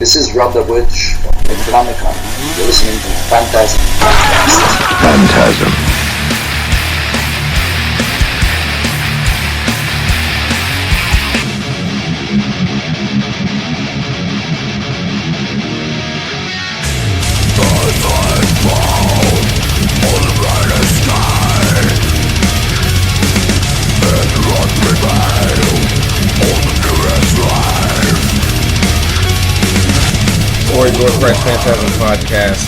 This is Rob the Witch of Necronomicon. You're listening to FANTASM. FANTASM. Fresh Phantasm Podcast.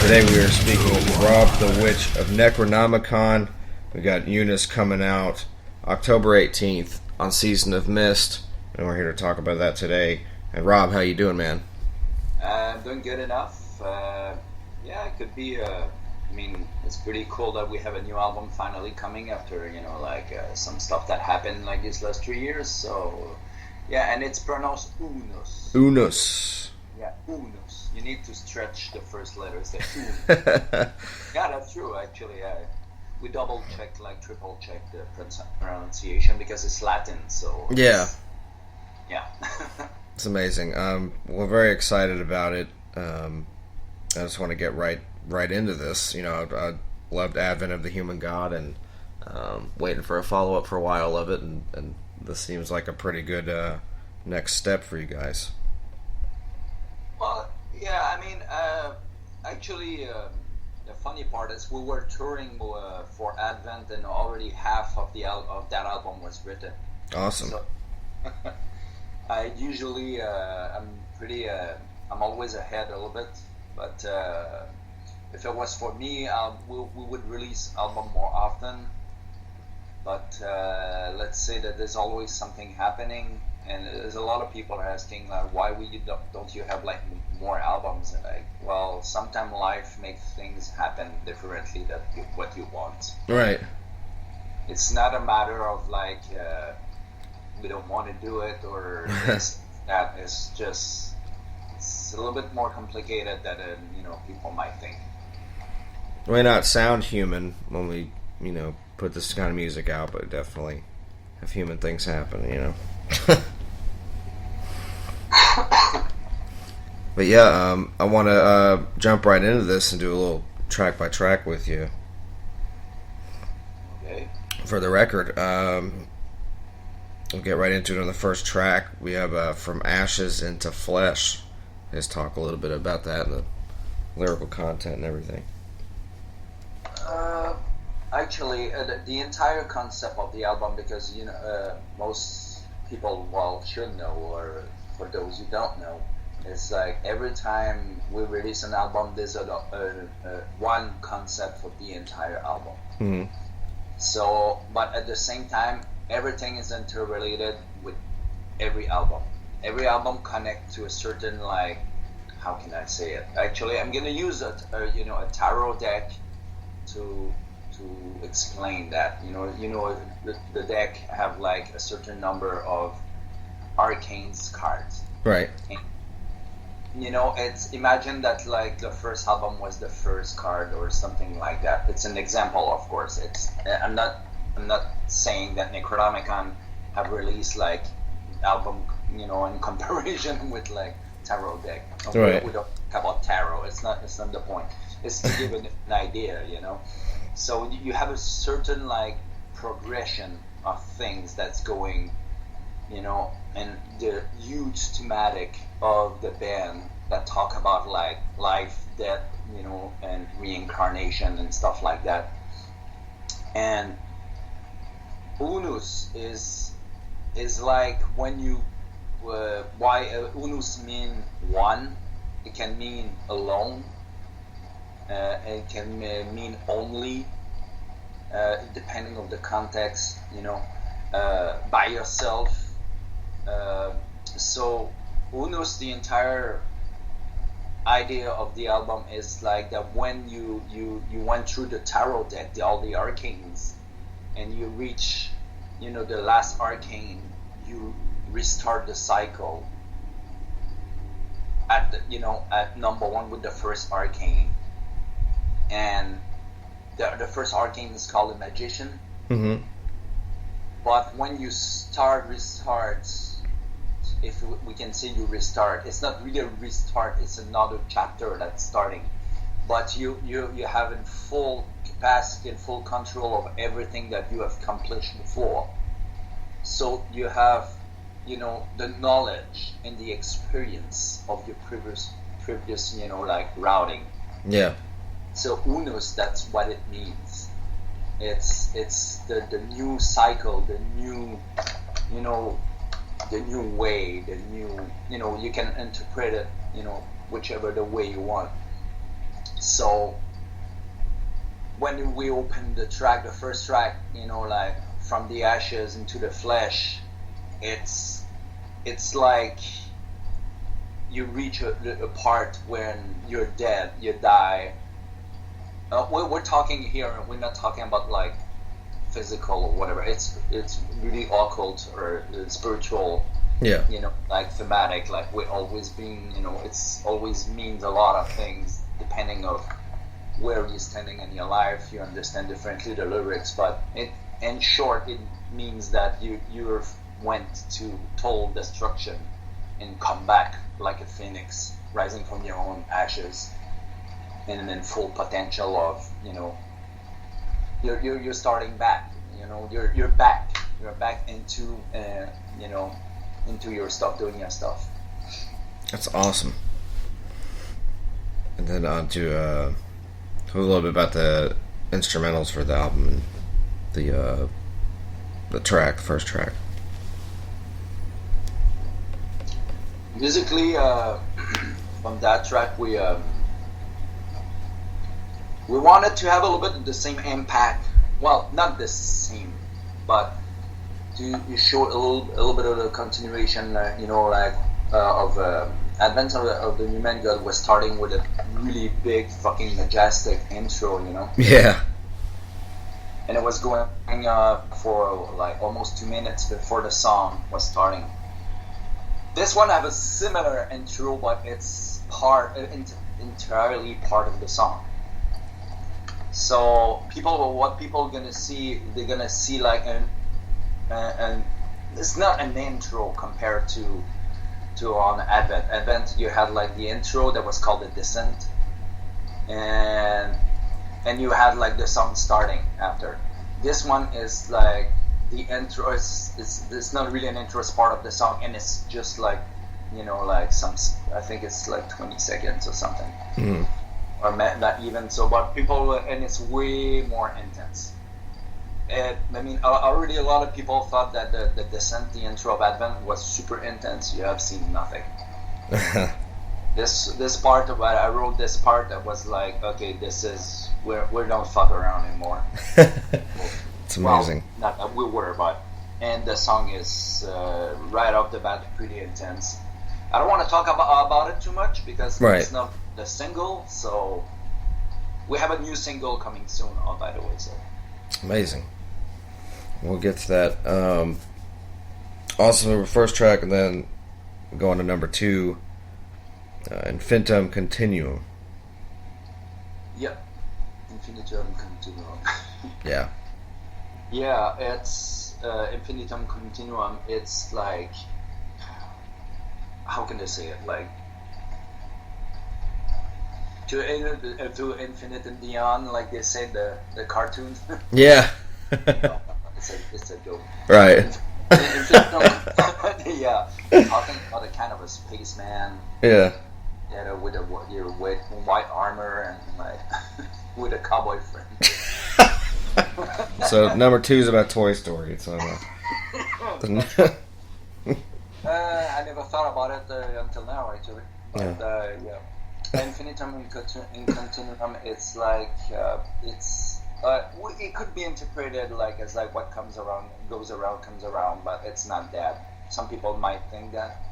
Today we are speaking with Rob the Witch of Necronomicon. We got Unus coming out October 18th on Season of Mist, and we're here to talk about that today. And Rob, how you doing, man? I'm doing good enough. Yeah, it could be. I mean, it's pretty cool that we have a new album finally coming after some stuff that happened like these last 3 years. So yeah, and it's pronounced Unus. Unus. Yeah, Unus. You need to stretch the first letters. Yeah, that's true. Actually, we double checked, triple checked the pronunciation because it's Latin. So yeah. It's amazing. We're very excited about it. I just want to get right into this. You know, I loved Advent of the Human God, and waiting for a follow up for a while of it, and this seems like a pretty good next step for you guys. Well, yeah, I mean, actually, the funny part is we were touring for Advent, and already half of that album was written. Awesome. So, I usually, I'm always ahead a little bit, but if it was for me, we would release album more often. But let's say that there's always something happening. And there's a lot of people asking, why don't you have more albums? And well, sometimes life makes things happen differently than what you want. Right. It's not a matter of we don't want to do it or that. It's just it's a little bit more complicated than people might think. It may not sound human when we put this kind of music out, but definitely have human things happen. But yeah, I want to jump right into this and do a little track by track with you. Okay. For the record, we'll get right into it on the first track. We have From Ashes into Flesh. Let's talk a little bit about that and the lyrical content and everything. Actually, the entire concept of the album, because most people should know, or for those who don't know, it's every time we release an album, there's one concept for the entire album. Mm-hmm. So, but at the same time, everything is interrelated with every album. Every album connects to a certain how can I say it? Actually, I'm gonna use a tarot deck to explain that. The deck have a certain number of arcanes cards. Right. And, it's imagine that the first album was the first card or something like that. It's an example, of course. I'm not saying that Necronomicon have released album in comparison with tarot deck. Right. We don't talk about tarot. It's not the point. It's to give an idea, So you have a certain progression of things that's going, and the huge thematic of the band that talk about life, death, and reincarnation and stuff like that. And Unus is when you why Unus mean one. It can mean alone. It can mean only, depending on the context, by yourself. So Unus, the entire idea of the album is that when you went through the tarot deck, all the arcanes, and you reach, the last arcane, you restart the cycle at number one with the first arcane. And the first arcane is called a magician. Mm-hmm. But when you restart if we can say you restart, it's not really a restart, it's another chapter that's starting, but you have in full capacity and full control of everything that you have accomplished before. So you have, the knowledge and the experience of your previous like routing. Yeah. So Unus, that's what it means. It's the new cycle, the new, the new way, the new, you can interpret it, whichever the way you want. So when we open the first track, like from the ashes into the flesh, it's like you reach a part when you're dead, you die. We're talking here, we're not talking about like physical or whatever. It's really occult or spiritual. Yeah. Like thematic. Like we're always being. It's always means a lot of things depending of where you're standing in your life. You understand differently the lyrics, but in short, it means that you went to total destruction and come back like a phoenix, rising from your own ashes. And in full potential of you're starting back, you're back into into your stuff, doing your stuff. That's awesome. And then on to a little bit about the instrumentals for the album and the first track. Musically, from that track we wanted to have a little bit of the same impact. Well, not the same, but to show a little bit of the continuation. Of Advent of the New Man God was starting with a really big, fucking majestic intro. Yeah. And it was going for like almost 2 minutes before the song was starting. This one have a similar intro, but it's entirely part of the song. So what people are gonna see, they're gonna see like an it's not an intro compared to on Advent. Advent, you had like the intro that was called the Descent, and you had like the song starting after. This one is like the intro. It's not really an intro, it's part of the song, and it's just like like some. I think it's like 20 seconds or something. Mm. Or not even so, but people, and it's way more intense. Already a lot of people thought that the Descent, the intro of Advent, was super intense. You have seen nothing. This part, I wrote this part that was like, okay, this is, we don't fuck around anymore. It's amazing. Well, not that we were, but, and the song is right off the bat pretty intense. I don't want to talk about it too much because it's not the single, so we have a new single coming soon, by the way. So amazing. We'll get to that. Also, first track, and then go on to number 2, Infinitum Continuum. Yep, Infinitum Continuum. Yeah. Yeah, it's Infinitum Continuum. It's like, how can I say it? Like to infinite and beyond, like they say the cartoon. Yeah. No, it's a joke. Right. Yeah, talking about a kind of a spaceman. Yeah. With white armor and like with a cowboy friend. So number 2 is about Toy Story. So I never thought about it until now, actually. But yeah. Infinitum in Continuum, it's like it could be interpreted like as like what comes around goes around comes around, but it's not that. Some people might think that,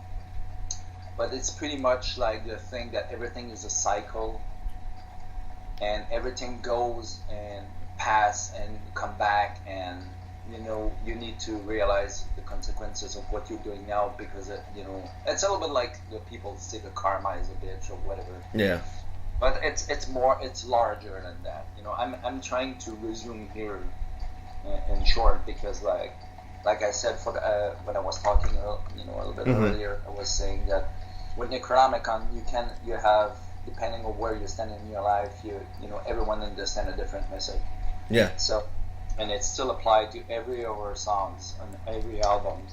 but it's pretty much like the thing that everything is a cycle, and everything goes and pass and come back, and you need to realize the consequences of what you're doing now, because it's a little bit like the people say the karma is a bitch or whatever. Yeah. But it's larger than that. I'm trying to resume here in short, because like like I said when I was talking, a little bit earlier, I was saying that with Necronomicon, you have, depending on where you stand in your life, everyone understands a different message. Yeah. So, and it's still applied to every of our songs on every album,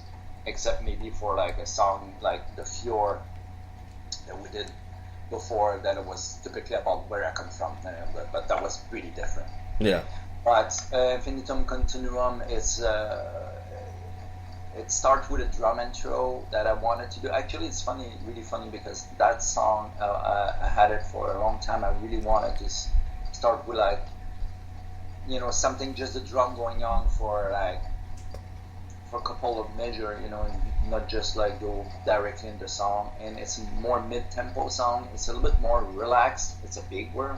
except maybe for like a song like the Fjord that we did before, that it was typically about where I come from, but that was pretty different. Yeah. But Infinitum Continuum is it starts with a drum intro that I wanted to do. Actually, it's funny, really funny, because that song I had it for a long time. I really wanted to start with like something, just the drum going on for a couple of measures, and not just like go directly in the song. And it's a more mid-tempo song. It's a little bit more relaxed. It's a big word.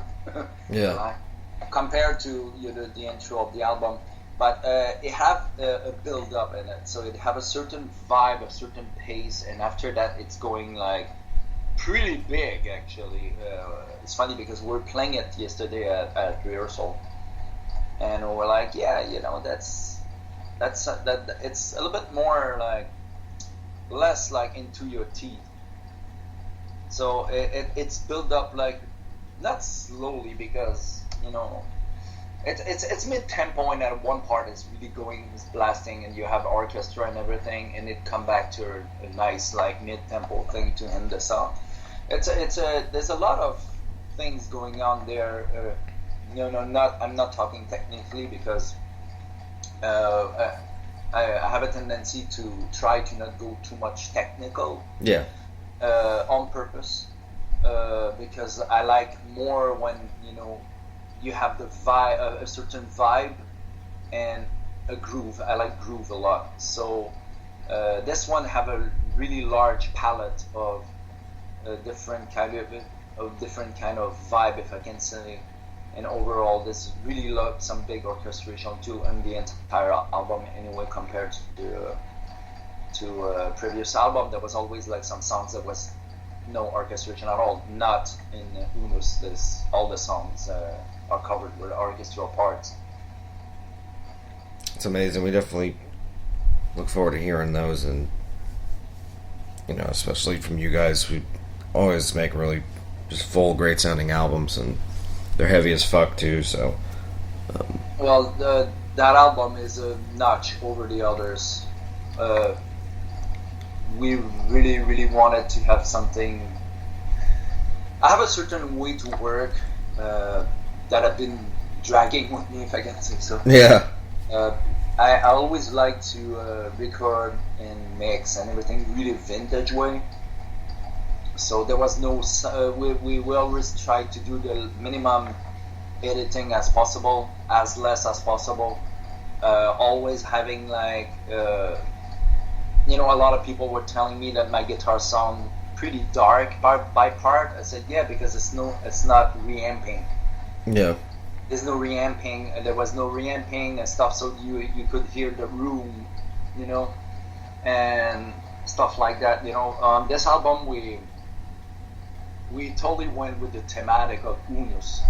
Yeah. Compared to the intro of the album, but it have a build up in it, so it have a certain vibe, a certain pace, and after that it's going like pretty big. Actually, it's funny because we were playing it yesterday at rehearsal, and we were like, that's it's a little bit more like less like into your teeth. So it's built up like not slowly, because it's mid tempo, and at one part it's really it's blasting, and you have orchestra and everything, and it come back to a nice like mid tempo thing to end the song. There's a lot of things going on there. I'm not talking technically, because I have a tendency to try to not go too much technical. Yeah. On purpose, because I like more when you have the vibe, a certain vibe, and a groove. I like groove a lot. So this one have a really large palette of different kind of vibe, if I can say. And overall, this really loved some big orchestration too, and the entire album anyway, compared to previous album. There was always like some songs that was no orchestration at all. Not in Unus. All the songs are covered with orchestral parts. It's amazing. We definitely look forward to hearing those, and especially from you guys who always make really just full, great sounding albums, and they're heavy as fuck too. So, well, that album is a notch over the others. We really, really wanted to have something. I have a certain way to work that I've been dragging with me, if I can say so. Yeah. I always like to record and mix and everything really vintage way. So there was no. We always tried to do the minimum editing as possible, as less as possible. Always having like. A lot of people were telling me that my guitar sound pretty dark part by part. I said, yeah, because it's not reamping. Yeah. There's no reamping. There was no reamping and stuff, so you could hear the room, and stuff like that. This album we totally went with the thematic of Unus.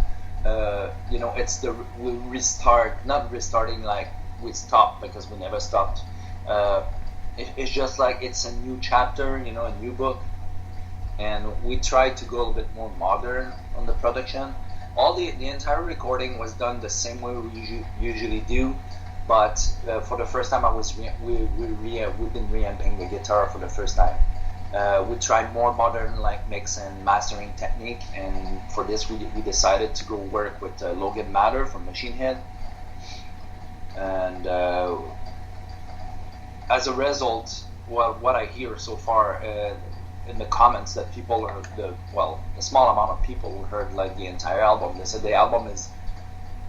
It's we restart, not restarting like we stopped, because we never stopped. It's just like it's a new chapter, a new book, and we tried to go a little bit more modern on the production. All the entire recording was done the same way we usually do, but for the first time we've been reamping the guitar for the first time. We tried more modern like mix and mastering technique, and for this we decided to go work with Logan Matter from Machine Head, and as a result, what I hear so far in the comments, that people are a small amount of people who heard like the entire album, they said the album is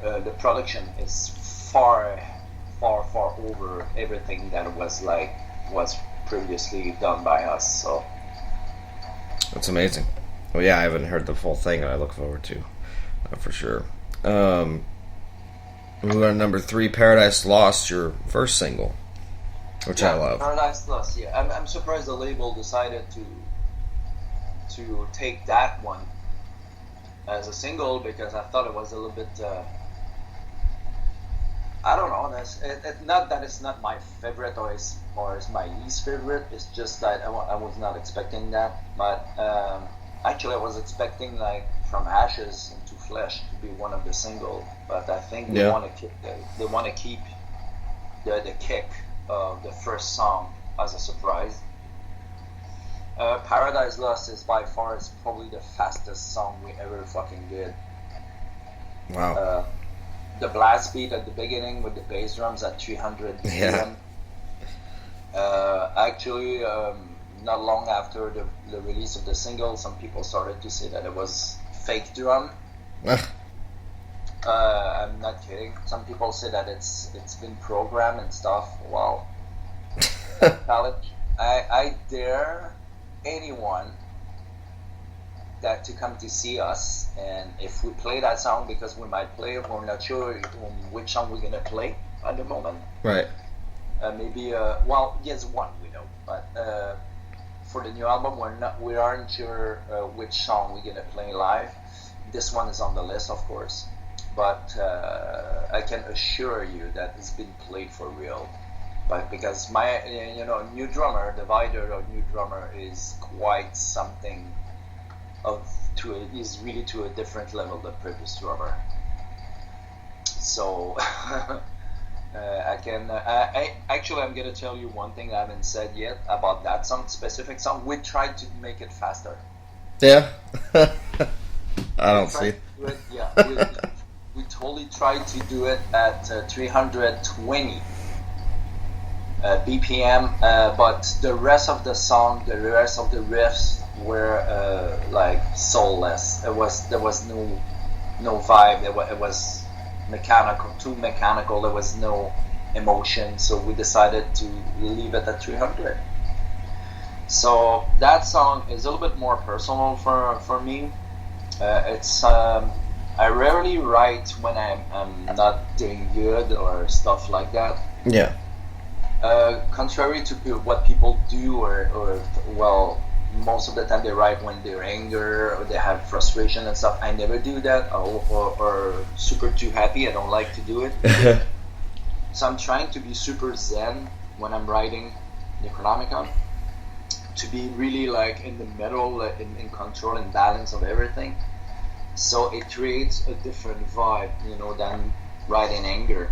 the production is far over everything that was previously done by us. So that's amazing. Well, yeah, I haven't heard the full thing, and I look forward to for sure. We got number 3, Paradise Lost, your first single, which I love. Paradise Lost. Yeah, I'm surprised the label decided to take that one as a single, because I thought it was a little bit. I don't know. Not that it's not my favorite or it's my least favorite. It's just that I was not expecting that. But actually, I was expecting like From Ashes into Flesh to be one of the single. But I think they want to keep the kick of the first song as a surprise. Paradise Lost is by far is probably the fastest song we ever fucking did. Wow. The blast beat at the beginning with the bass drums at 300 BPM. Actually, not long after the release of the single, some people started to say that it was fake drum. I'm not kidding. Some people say that it's been programmed and stuff. Wow. I dare anyone that to come to see us, and if we play that song, because we might play it, we're not sure which song we're gonna play at the moment. Right. Maybe yes, one we know, but for the new album, we aren't sure which song we're gonna play live. This one is on the list, of course, but I can assure you that it's been played for real. But because my new drummer, the Vider of new drummer is quite something. Is really to a different level than previous drummer. So I'm gonna tell you one thing I haven't said yet about that specific song. We tried to make it faster. Yeah. I don't see. We totally tried to do it at 320 BPM, but the rest of the song, the rest of the riffs were like soulless. There was no vibe. It was mechanical, too mechanical. There was no emotion. So we decided to leave it at 300. So that song is a little bit more personal for me. It's I rarely write when I'm not doing good or stuff like that. Yeah. Contrary to what people do, or most of the time they write when they're angry or they have frustration and stuff. I never do that, or super too happy. I don't like to do it. So I'm trying to be super zen when I'm writing Necronomicon, to be really like in the middle, in control and balance of everything. So it creates a different vibe, than writing anger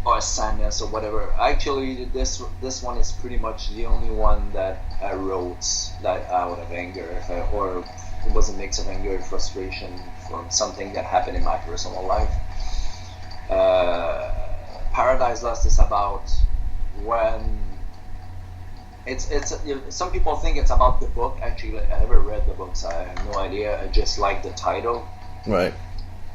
or sadness or whatever. Actually, this one is pretty much the only one that I wrote that out of anger, or it was a mix of anger and frustration from something that happened in my personal life. Paradise Lost is about when it's some people think it's about the book. Actually, I never read the books. I have no idea. I just like the title. Right.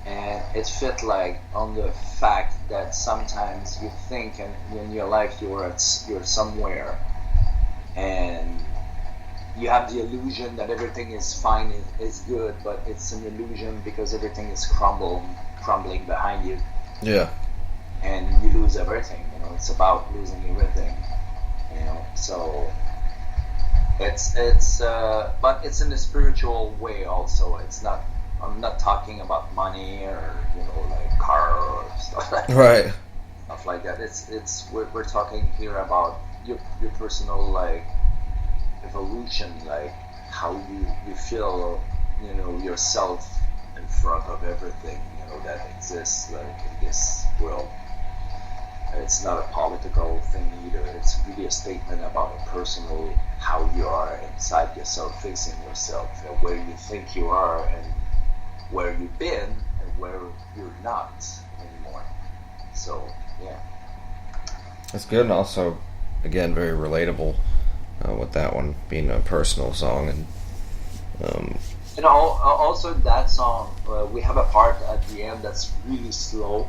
And it fit like on the fact that sometimes you think in your life you're somewhere, and you have the illusion that everything is fine, is good, but it's an illusion because everything is crumbling behind you. Yeah. And you lose everything. It's about losing everything. So it's but it's in a spiritual way also. It's not. I'm not talking about money or like car or stuff like that. Right. Stuff like that. We're talking here about your personal like evolution, like how you feel yourself in front of everything that exists like in this world. It's not a political thing either. It's really a statement about a personal, how you are inside yourself, facing yourself, and where you think you are, and where you've been, and where you're not anymore. So, yeah. That's good, and also, again, very relatable with that one being a personal song. And also that song, we have a part at the end that's really slow.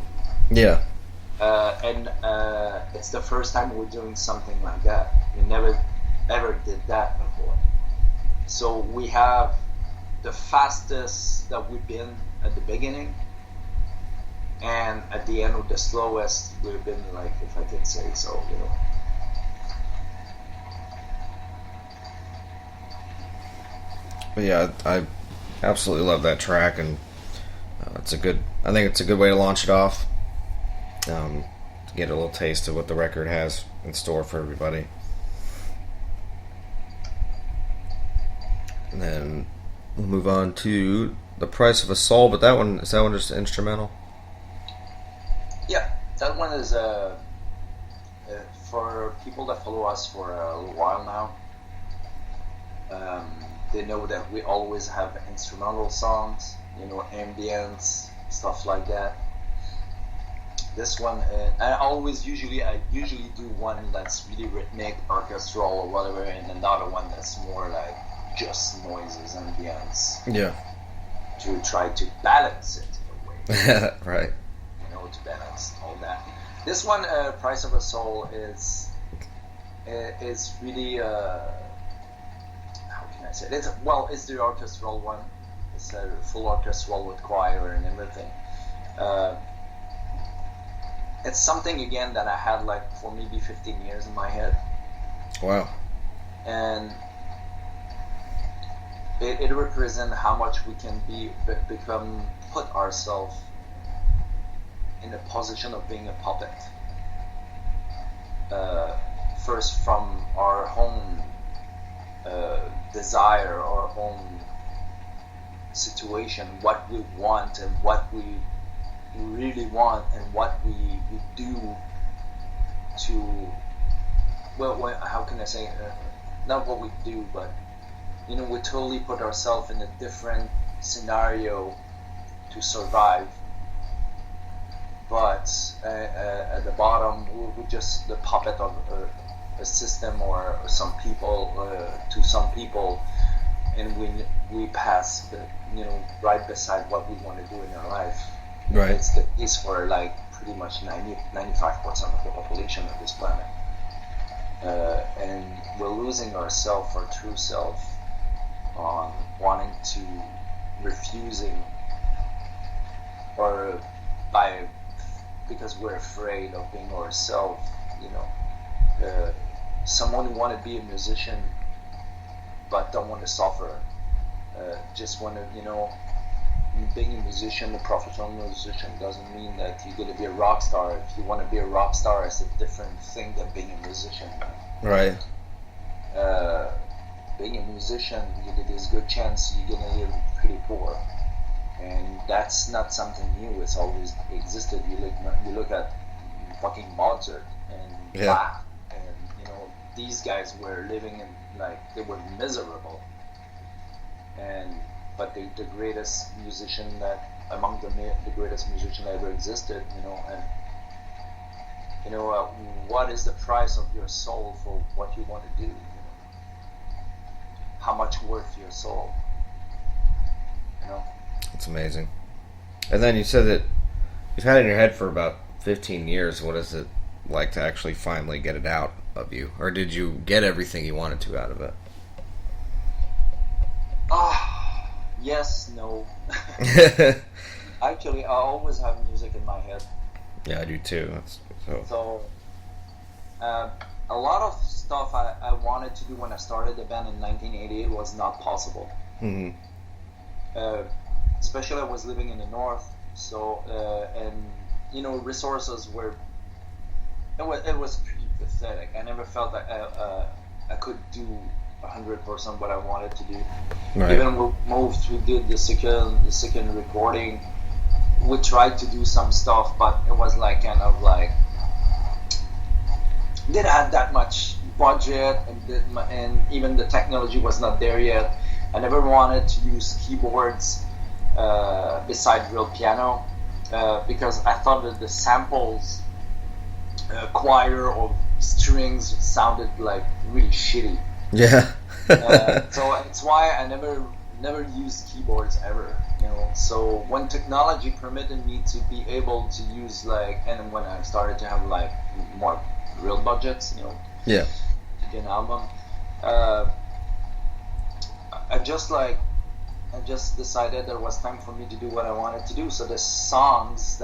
Yeah. And it's the first time we're doing something like that. We never ever did that before. So we have the fastest that we've been at the beginning, and at the end with the slowest we've been, like, if I can say so. But yeah, I absolutely love that track, and I think it's a good way to launch it off. to get a little taste of what the record has in store for everybody. And then we'll move on to The Price of a Soul, but is that one just instrumental? Yeah, that one is for people that follow us for a little while now. They know that we always have instrumental songs, ambience, stuff like that. This one, I usually do one that's really rhythmic, orchestral, or whatever, and another one that's more like just noises, ambience. Yeah. To try to balance it in a way. Right. To balance all that. This one, Price of a Soul, is really how can I say it? It's the orchestral one. It's a full orchestral with choir and everything. It's something again that I had like for maybe 15 years in my head. Wow. And it represents how much we can put ourselves in a position of being a puppet. First from our own desire, our own situation, what we want and what we really want and what we do to, how can I say, not what we do, but we totally put ourselves in a different scenario to survive. But at the bottom, we're just the puppet of a system or some people, to some people, and we pass right beside what we want to do in our life. Right. It's the case for like pretty much 95% of the population of this planet. And we're losing ourselves, our true self, on wanting to, refusing, or because we're afraid of being ourselves, someone who want to be a musician but don't want to suffer, just want to, being a musician, a professional musician, doesn't mean that you're going to be a rock star. If you want to be a rock star, it's a different thing than being a musician. Right. Being a musician, there's a good chance you're going to live pretty poor. And that's not something new. It's always existed. You look at fucking Mozart and Bach, and these guys were living in they were miserable. But the greatest musician among the greatest musician that ever existed, what is the price of your soul for what you want to do? How much worth your soul? It's amazing. And then you said that you've had it in your head for about 15 years. What is it like to actually finally get it out of you? Or did you get everything you wanted to out of it? Yes, no. Actually, I always have music in my head. Yeah, I do too. So a lot of stuff I wanted to do when I started the band in 1988 was not possible. Mm-hmm. Especially I was living in the north, so and resources were. It was pretty pathetic. I never felt like I could do 100% what I wanted to do. Right. Even we did the second recording. We tried to do some stuff, but it was kind of didn't have that much budget, and even the technology was not there yet. I never wanted to use keyboards beside real piano because I thought that the samples, choir or strings sounded really shitty. Yeah. So it's why I never used keyboards ever. So when technology permitted me to be able to use and when I started to have more real budgets, yeah, to get an album, I just decided there was time for me to do what I wanted to do. So the songs,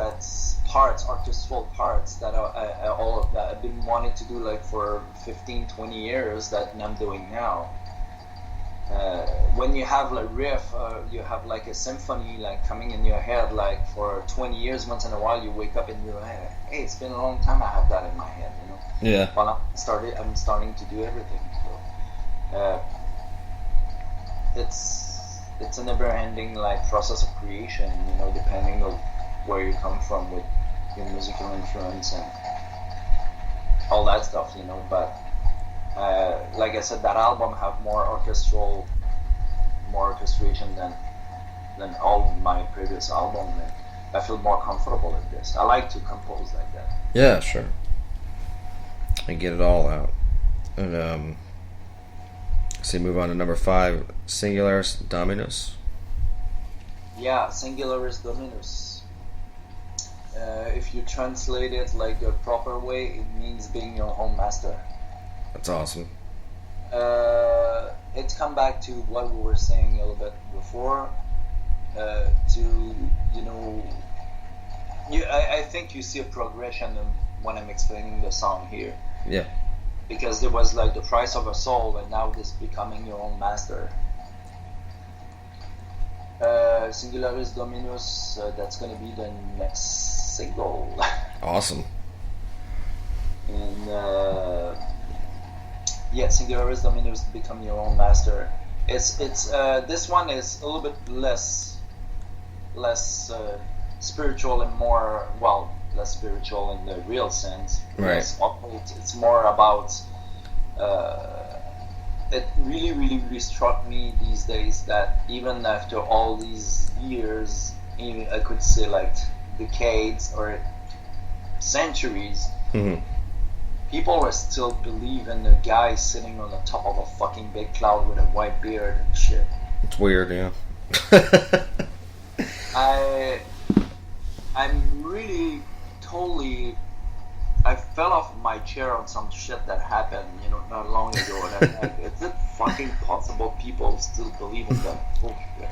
orchestral parts that I've been wanting to do for 15, 20 years that I'm doing now. when you have like riff, you have like a symphony like coming in your head like for 20 years. Once in a while, you wake up and you're like, hey, it's been a long time I have that in my head, you know. Yeah. Well, I'm starting to do everything. So, it's a never-ending like process of creation, you know, depending on where you come from with your musical influence and all that stuff, you know. But like I said, that album have more orchestration than all my previous album, and I feel more comfortable in this. I like to compose like that. Yeah, sure. And get it all out. And so move on to number 5, Singularis Dominus. Yeah, Singularis Dominus. If you translate it like the proper way, it means being your own master. That's awesome. It's come back to what we were saying a little bit before. I think you see a progression when I'm explaining the song here. Yeah. Because there was like the price of a soul, and now this becoming your own master. Singularis Dominus, that's going to be the next single. Awesome. And Singularis Dominus, become your own master. It's this one is a little bit less spiritual and more, well, less spiritual in the real sense. Right. It's more about. It really, really, really struck me these days that even after all these years, even I could say like decades or centuries, people are still believing a guy sitting on the top of a fucking big cloud with a white beard and shit. It's weird, yeah. I'm really totally. I fell off my chair on some shit that happened, you know, not long ago, and I'm like, is it fucking possible people still believe in that bullshit?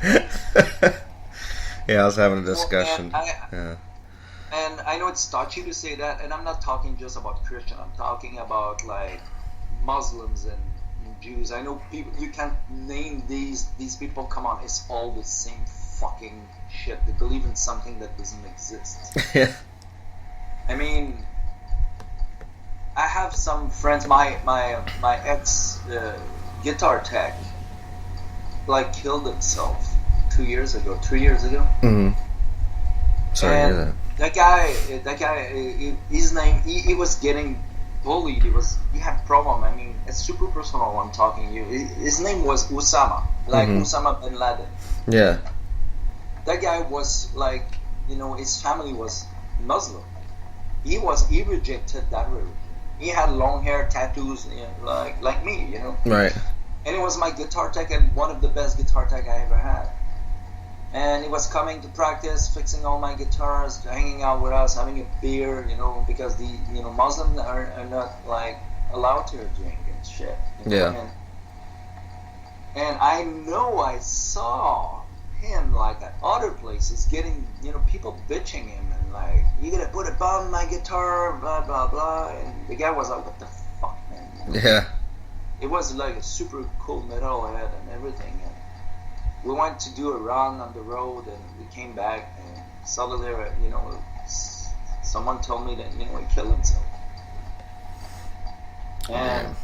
Yeah, I was having a discussion. And I know it's touchy to say that, and I'm not talking just about Christian. I'm talking about like Muslims and Jews. I know people. You can't name these people. Come on, it's all the same fucking shit. They believe in something that doesn't exist. Yeah. I mean, I have some friends. My ex guitar tech like killed himself 3 years ago. Mm-hmm. Sorry to hear that. That guy, his name, he was getting bullied. He had problem. I mean, it's super personal. I'm talking to you. His name was Osama, like Osama bin Laden. Yeah. That guy was like, you know, his family was Muslim. He rejected that religion. He had long hair, tattoos, you know, like me, you know. Right. And he was my guitar tech and one of the best guitar tech I ever had. And he was coming to practice, fixing all my guitars, hanging out with us, having a beer, you know, because the Muslims are not like allowed to drink and shit. You know? Yeah. And I know I saw him like at other places getting, you know, people bitching him and like, you gotta put a bomb in my guitar, blah blah blah. And the guy was like, what the fuck, man? You know? Yeah. It was like a super cool metalhead and everything. And we went to do a run on the road, and we came back, and suddenly, you know, someone told me that, you know, he killed himself. And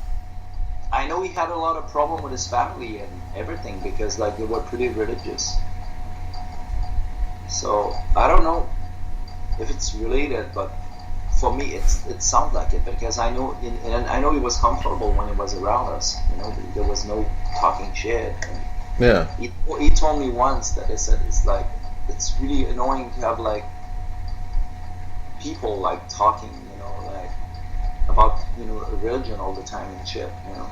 I know he had a lot of problem with his family and everything because, like, they were pretty religious. So I don't know if it's related, but for me, it sounds like it because I know, and I know he was comfortable when he was around us. You know, there was no talking shit. And yeah. He told me once that he said it's really annoying to have like people like talking, you know, like about, you know, religion all the time and shit, you know.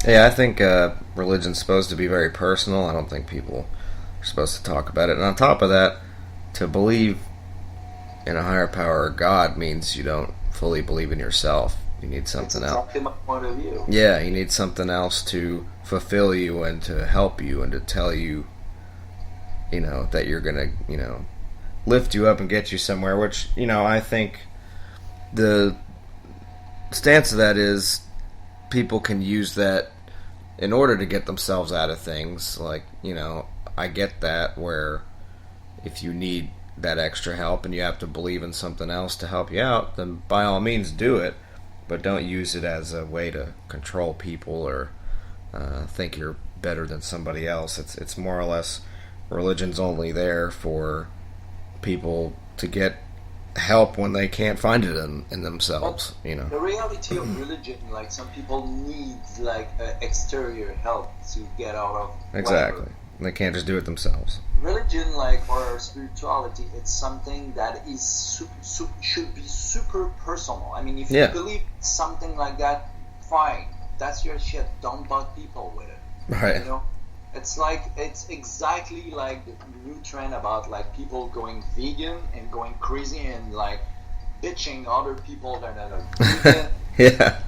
Yeah, I think religion's supposed to be very personal. I don't think people are supposed to talk about it. And on top of that, to believe in a higher power or God means you don't fully believe in yourself. You need something else. That's exactly my point of view. Yeah, you need something else to fulfill you and to help you and to tell you, you know, that you're gonna, you know, lift you up and get you somewhere. Which, you know, I think the stance of that is people can use that in order to get themselves out of things. Like, I get that, where if you need that extra help and you have to believe in something else to help you out, then by all means do it, but don't use it as a way to control people or think you're better than somebody else. It's more or less, religion's only there for people to get help when they can't find it in themselves. The reality of religion, like, some people need like exterior help to get out of exactly whatever. They can't just do it themselves. Religion, like, or spirituality, it's something that is should be super personal. I mean, if you believe something like that, fine, that's your shit. Don't bug people with it. Right. It's exactly like the new trend about like people going vegan and going crazy and like bitching other people that are vegan. Yeah.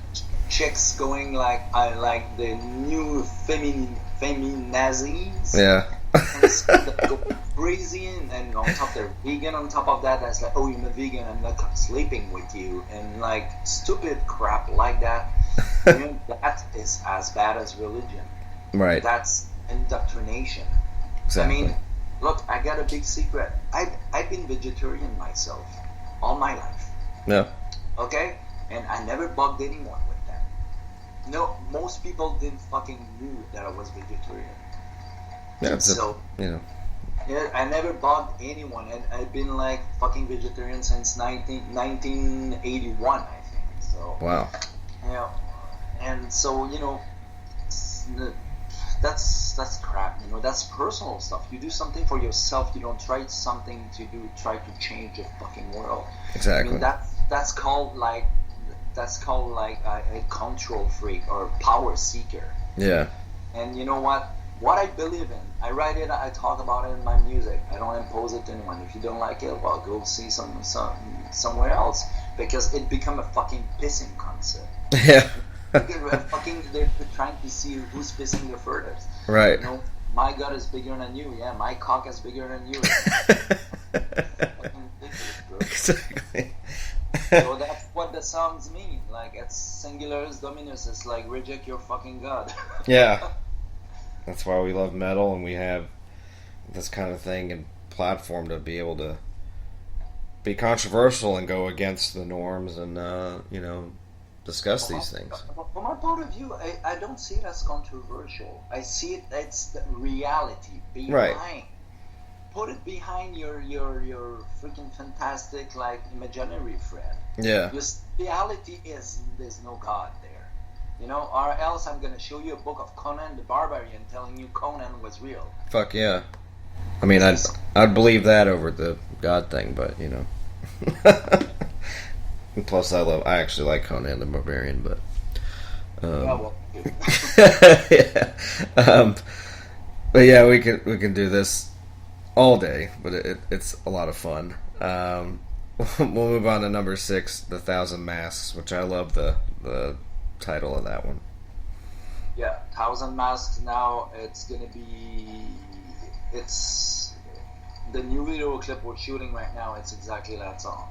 Chicks going like, I like the new feminazis. Yeah. That go crazy, and on top they're vegan. On top of that, that's like, oh, you're a vegan, I'm not sleeping with you, and like stupid crap like that. That is as bad as religion. Right. That's indoctrination. Exactly. I mean, look, I got a big secret. I've been vegetarian myself all my life. Yeah. Okay? And I never bugged anyone with that. No, most people didn't fucking knew that I was vegetarian. Yeah, Yeah, I never bugged anyone, and I've been like fucking vegetarian since 1981, I think. So. Wow. Yeah. And so, that's crap. That's personal stuff. You do something for yourself. You don't try something to try to change the fucking world. Exactly. I mean, that's called like a control freak or power seeker. Yeah. And you know what? What I believe in, I write it. I talk about it in my music. I don't impose it to anyone. If you don't like it, well, go see somewhere else, because it become a fucking pissing concept. Yeah. They're trying to see who's pissing the furthest. Right. My God is bigger than you. Yeah, my cock is bigger than you. Exactly. So that's what the songs mean. Like, it's singularis dominus. It's like, reject your fucking God. Yeah. That's why we love metal, and we have this kind of thing and platform to be able to be controversial and go against the norms and discuss these things. From my point of view, I don't see it as controversial. I see it as the reality behind. Right. Put it behind your freaking fantastic, like, imaginary friend. Yeah. Your reality is there's no God there. Or else I'm gonna show you a book of Conan the Barbarian telling you Conan was real. Fuck yeah. I mean, I'd believe that over the God thing, but plus I actually like Conan the Barbarian, but yeah. But yeah, we can do this all day, but it's a lot of fun. We'll move on to number 6, The Thousand Masks, which I love the title of that one. Yeah, Thousand Masks. Now it's the new video clip we're shooting right now. It's exactly that song.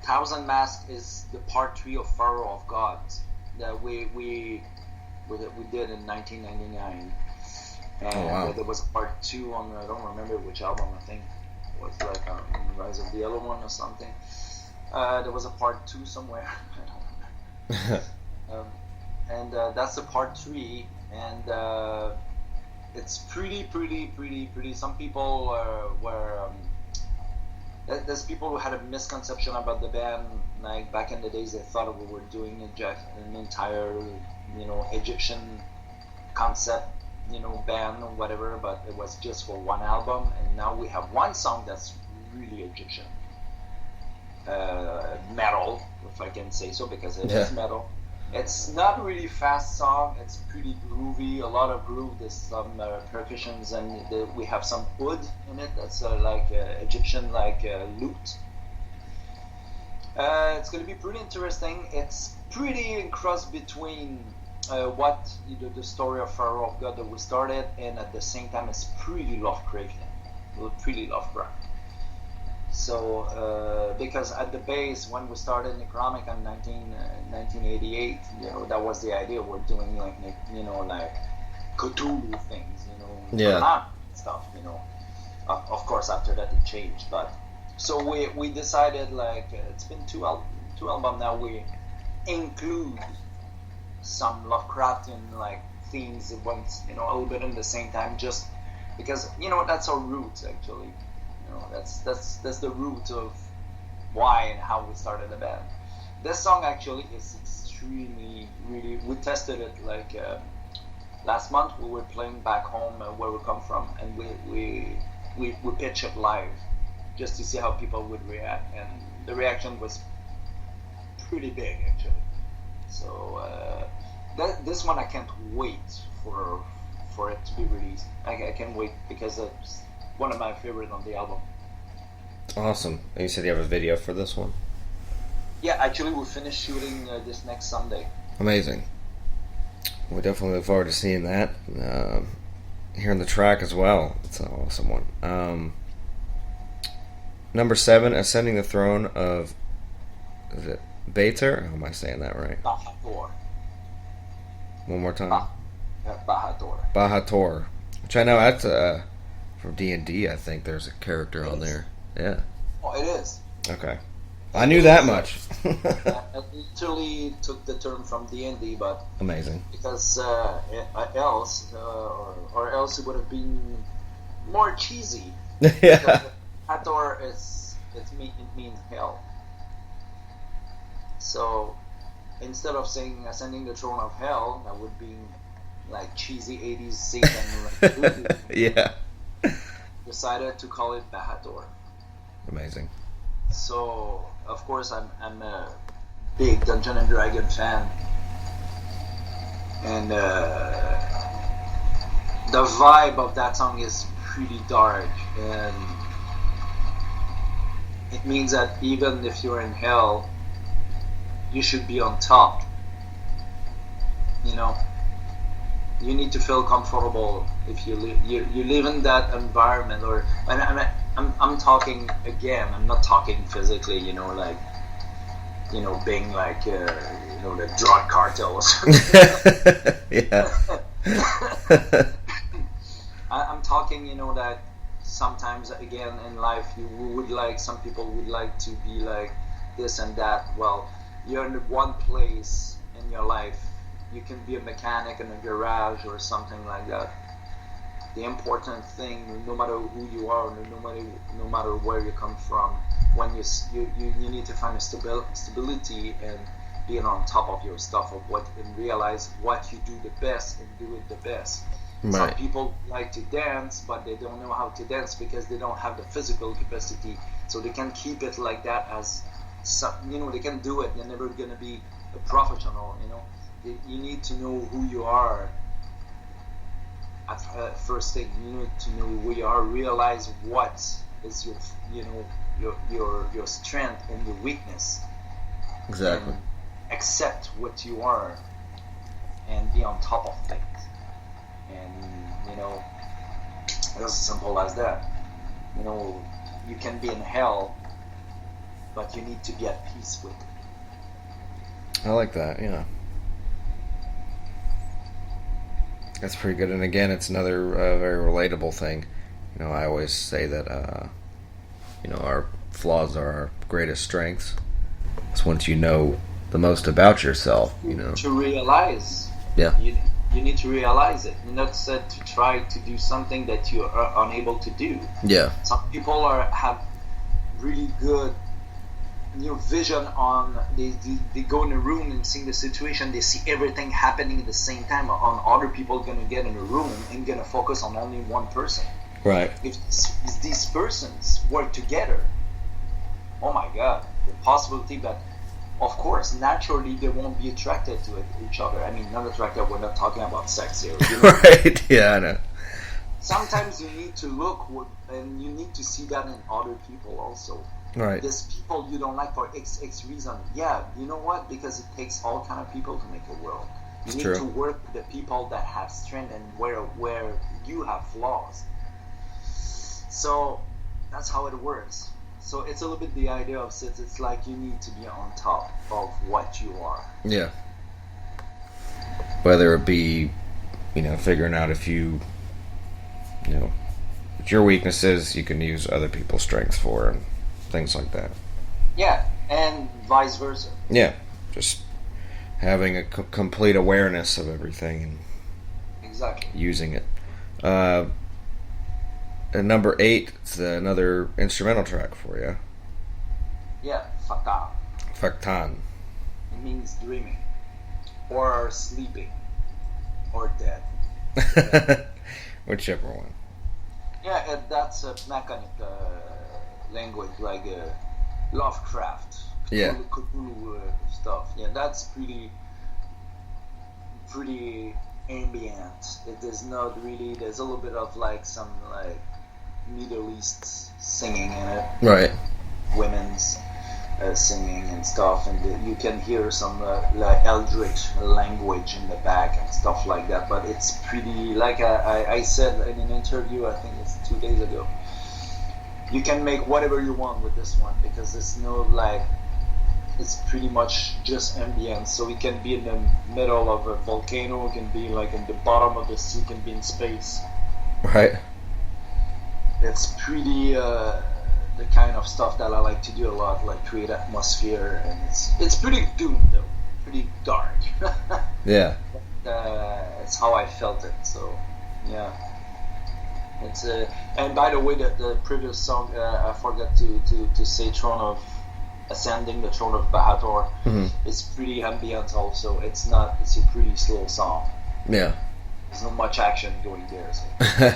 Thousand Masks is the part 3 of Pharaoh of Gods that we did in 1999, and there was a part 2 on, I don't remember which album. I think it was like Rise of the Yellow One or something. There was a part 2 somewhere. I don't remember. And that's the part 3, and it's pretty. Some people were there's people who had a misconception about the band. Like, back in the days, they thought we were doing an entire Egyptian concept band or whatever, but it was just for one album. And now we have one song that's really Egyptian metal, if I can say so, because it is metal. It's not really fast song. It's pretty groovy. A lot of groove. There's some percussions, and we have some wood in it. That's like Egyptian lute. It's gonna be pretty interesting. It's pretty cross between what the story of Pharaoh of God that we started, and at the same time, it's pretty Lovecraftian. Pretty Lovecraft. So because at the base, when we started Necronomicon in 1988, that was the idea. We're doing like Cthulhu things, Yeah. stuff. Of course, after that it changed, but so we decided like it's been two albums now. We include some Lovecraftian like themes once, a little bit in the same time, just because that's our roots actually. That's the root of why and how we started the band. This song actually is extremely, really. We tested it like last month. We were playing back home where we come from, and we pitched it live just to see how people would react, and the reaction was pretty big actually. So this one I can't wait for it to be released. I can't wait because it's one of my favorites on the album. Awesome. And you said you have a video for this one? Yeah, actually we finished shooting this next Sunday. Amazing. We definitely look forward to seeing that. Hearing the track as well. It's an awesome one. Number 7, Ascending the Throne of... Is it Bater? How am I saying that right? Bahator. One more time. Bahator. Bahator. Which I know that's from D&D, I think there's a character on there. Yeah. Oh, it is. Okay. I knew that much. I literally took the term from D&D, but... Amazing. Because else it would have been more cheesy. Yeah. Hathor it means hell. So instead of saying ascending the throne of hell, that would be like cheesy 80s Satan. Yeah. Decided to call it Bahator. Amazing. So of course I'm a big Dungeon and Dragon fan, and the vibe of that song is pretty dark, and it means that even if you're in hell, you should be on top. You need to feel comfortable if you live in that environment. Or I'm talking again. I'm not talking physically. Being like the drug cartel or something. Yeah. I'm talking. That sometimes again in life some people would like to be like this and that. Well, you're in one place in your life. You can be a mechanic in a garage or something like that. The important thing, no matter who you are, no matter where you come from, when you need to find a stability and being on top of your stuff and realize what you do the best and do it the best. Right. Some people like to dance, but they don't know how to dance because they don't have the physical capacity, so they can keep it like that as they can do it. They're never gonna be a professional. You need to know who you are at first thing. You need to know who you are, realize what is your strength and your weakness. Exactly. And accept what you are and be on top of things. And it's as simple as that. You can be in hell, but you need to be at peace with it. I like that, yeah. That's pretty good. And again, it's another very relatable thing. I always say that, our flaws are our greatest strengths. It's once you know the most about yourself, To realize. Yeah. You need to realize it. You're not said to try to do something that you are unable to do. Yeah. Some people have really good vision on. They go in a room and see the situation. They see everything happening at the same time. On other people gonna get in a room and gonna focus on only one person. Right. If these persons work together, oh my God, the possibility that, of course, naturally they won't be attracted to each other. I mean, not attracted. We're not talking about sex here. Right. Yeah, I know. Sometimes you need to look, and you need to see that in other people also. Right. There's people you don't like for X reason. Yeah, you know what? Because it takes all kind of people to make a world. You need to work with the people that have strength and where you have flaws. So that's how it works. So it's a little bit the idea of it's like you need to be on top of what you are. Yeah. Whether it be, figuring out if what your weakness is, you can use other people's strengths for, and things like that. Yeah, and vice versa. Yeah, just having a complete awareness of everything and exactly using it. And number 8, it's another instrumental track for you. Yeah, Fatan. Fatan. It means dreaming, or sleeping, or dead. Whichever one. Yeah, that's a mechanic language, like Lovecraft, yeah, Cthulhu stuff. Yeah, that's pretty ambient. It is not really. There's a little bit of like some like Middle East singing in it. Right. Women's singing and stuff, and you can hear some like Eldritch language in the back and stuff like that. But it's pretty, like I said in an interview, I think it's 2 days ago, you can make whatever you want with this one, because it's no like, it's pretty much just ambient. So it can be in the middle of a volcano, it can be like in the bottom of the sea, it can be in space. Right. It's pretty the kind of stuff that I like to do a lot, like create atmosphere, and it's pretty doomed though, pretty dark. Yeah. It's how I felt it. So yeah, it's and by the way, the previous song, I forgot to say Throne of Ascending, the Throne of Bahator. Mm-hmm. It's pretty ambient also. It's a pretty slow song. Yeah. There's not much action going there. So.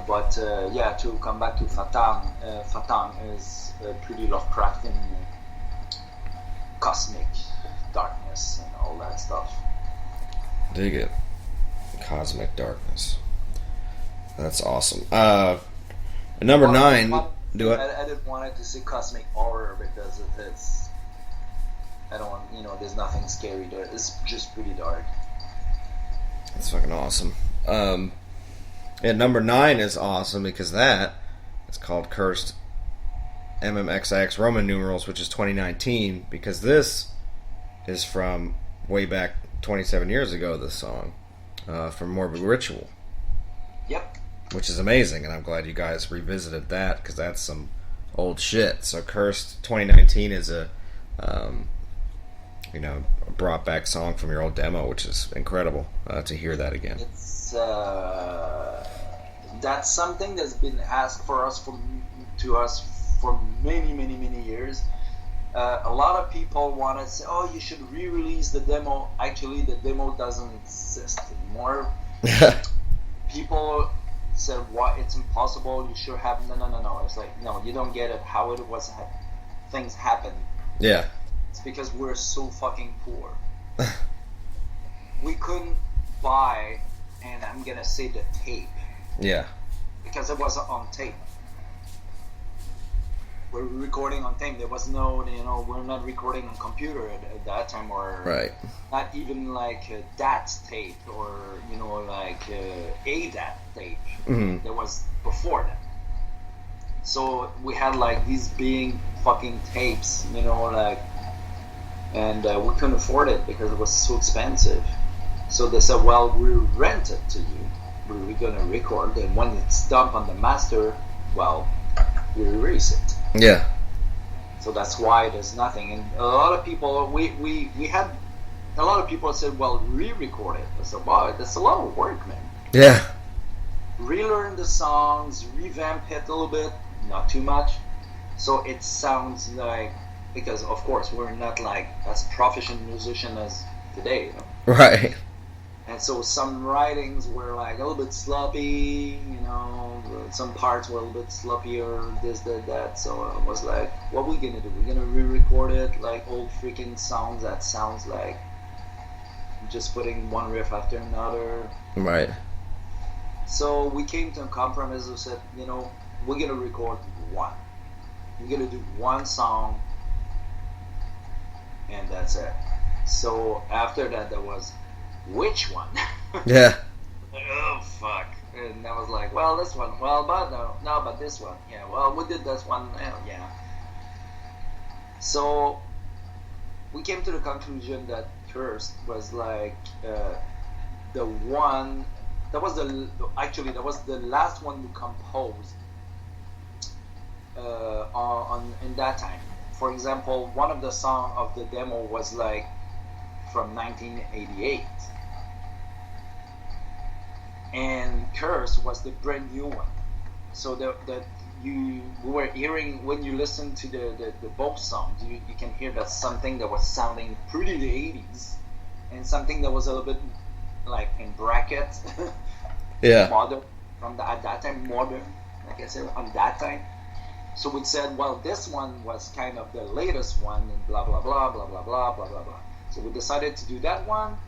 But yeah, to come back to Fatan, Fatan is a pretty Lovecraftian cosmic darkness and all that stuff. Dig it. Cosmic darkness. That's awesome. Number 9. Do it. I didn't want it to say cosmic horror because it's. I don't want, there's nothing scary there. It's just pretty dark. That's fucking awesome. And number 9 is awesome because it's called Cursed MMXX Roman numerals, which is 2019, because this is from way back 27 years ago, this song, from Morbid Ritual. Yep. Which is amazing, and I'm glad you guys revisited that, because that's some old shit. So Cursed 2019 is a brought back song from your old demo, which is incredible to hear that again. It's that's something that's been asked to us for many years. A lot of people want to say, "Oh, you should re-release the demo." Actually, the demo doesn't exist anymore. People said, "What? It's impossible. You should have." No. It's like, no, you don't get it. How it was, things happen. Yeah. It's because we're so fucking poor. We couldn't buy, and I'm gonna say the tape. Yeah. Because it wasn't on tape. We're recording on tape. There was no, we're not recording on computer at that time, or right. Not even like a DAT tape, or like a DAT tape. Mm-hmm. That was before that. So we had like these big fucking tapes, like, and we couldn't afford it because it was so expensive. So they said, well, we'll rent it to you. We're gonna record, and when it's dumped on the master, well, we erase it. Yeah. So that's why there's nothing. And a lot of people, we had a lot of people said, well, re-record it. I said, wow, that's a lot of work, man. Yeah. Relearn the songs, revamp it a little bit, not too much, so it sounds like, because of course we're not like as professional musician as today, Right. And so some writings were like a little bit sloppy, some parts were a little bit sloppier, this, that. So I was like, what we gonna do? We're gonna re-record it like old freaking songs that sounds like just putting one riff after another. Right. So we came to a compromise. We said, we're gonna record one. We're gonna do one song, and that's it. So after that, there was, which one? Yeah. Oh fuck! And I was like, well, this one, well, but no, but this one, yeah, well, we did this one, yeah. So we came to the conclusion that Cursed was like the one that was the last one we composed in that time. For example, one of the songs of the demo was like from 1988, and Curse was the brand new one. So we were hearing, when you listen to the both songs, you can hear that something that was sounding pretty the 80s, and something that was a little bit like in brackets, yeah, modern at that time, modern, like I said, on that time. So we said, well, this one was kind of the latest one, and blah blah blah blah blah blah blah blah blah. So we decided to do that one,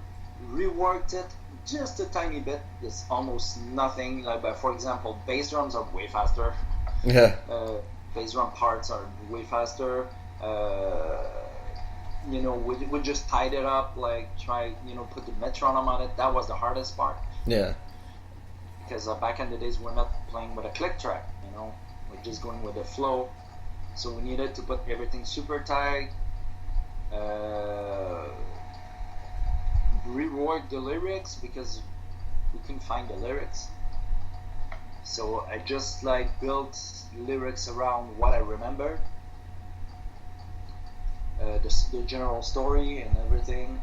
reworked it just a tiny bit. There's almost nothing. Like, for example, bass drums are way faster. Yeah. Bass drum parts are way faster. We just tied it up, like put the metronome on it. That was the hardest part. Yeah. Because back in the days, we're not playing with a click track. We're just going with the flow. So we needed to put everything super tight. Rework the lyrics because we couldn't find the lyrics. So I just built lyrics around what I remembered, the general story and everything,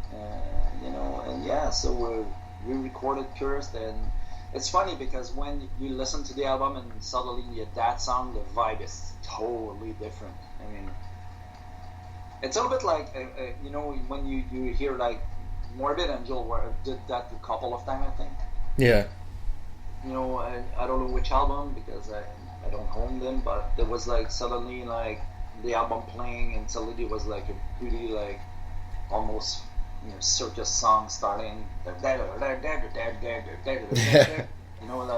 and yeah. So we recorded Cursed, and it's funny because when you listen to the album and suddenly you get that song, the vibe is totally different. I mean, it's a little bit like when you hear like Morbid Angel, where I did that a couple of times, I think. Yeah. I don't know which album because I don't own them, but there was like suddenly like the album playing, and suddenly it was like a really like almost circus song starting, that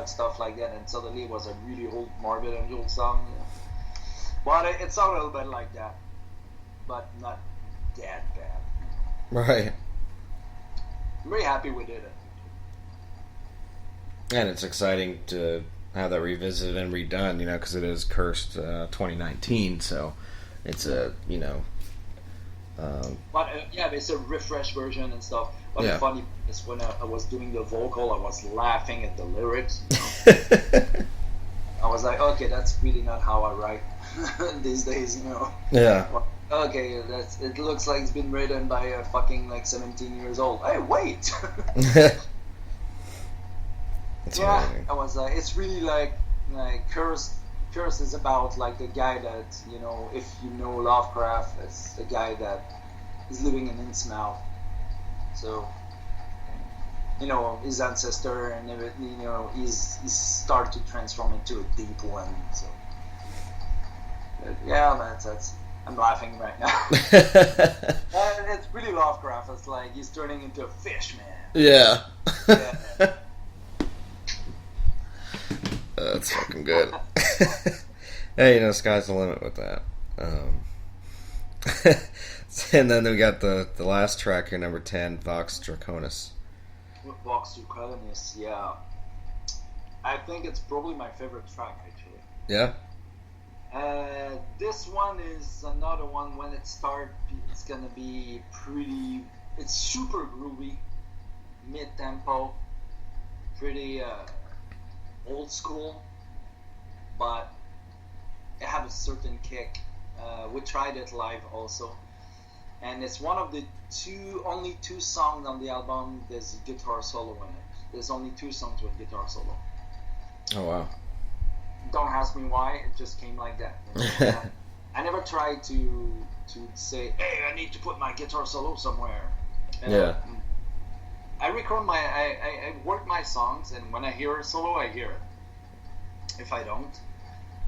stuff like that, and suddenly it was a really old Morbid Angel song. But it sounded a little bit like that, but not that bad. Right. I'm very happy we did it. And it's exciting to have that revisited and redone, because it is Cursed 2019, so it's a, but it's a refresh version and stuff. But the funny is when I was doing the vocal, I was laughing at the lyrics. I was like, okay, that's really not how I write these days, Yeah. Okay, it looks like it's been written by a fucking 17 years old. Hey, wait. Yeah, amazing. I was like, it's really like Curse is about like the guy that if you know Lovecraft, it's the guy that is living in Innsmouth. So his ancestor and everything, he's started to transform into a deep one. So but yeah, that's I'm laughing right now. It's really Lovecraft. It's like he's turning into a fish, man. Yeah. Yeah. That's fucking good. Hey, sky's the limit with that. And then we got the last track here, number 10, Boxster Conus. Boxster Conus, yeah. I think it's probably my favorite track, actually. Yeah? This one is another one. When it starts, it's gonna be pretty... It's super groovy, mid-tempo, pretty... old school, but it have a certain kick. We tried it live also, and it's one of the only two songs on the album there's a guitar solo in it. There's only 2 songs with guitar solo. Oh wow. Don't ask me why, it just came like that. I never tried to say, hey, I need to put my guitar solo somewhere. Yeah. I record I work my songs, and when I hear a solo, I hear it. If I don't,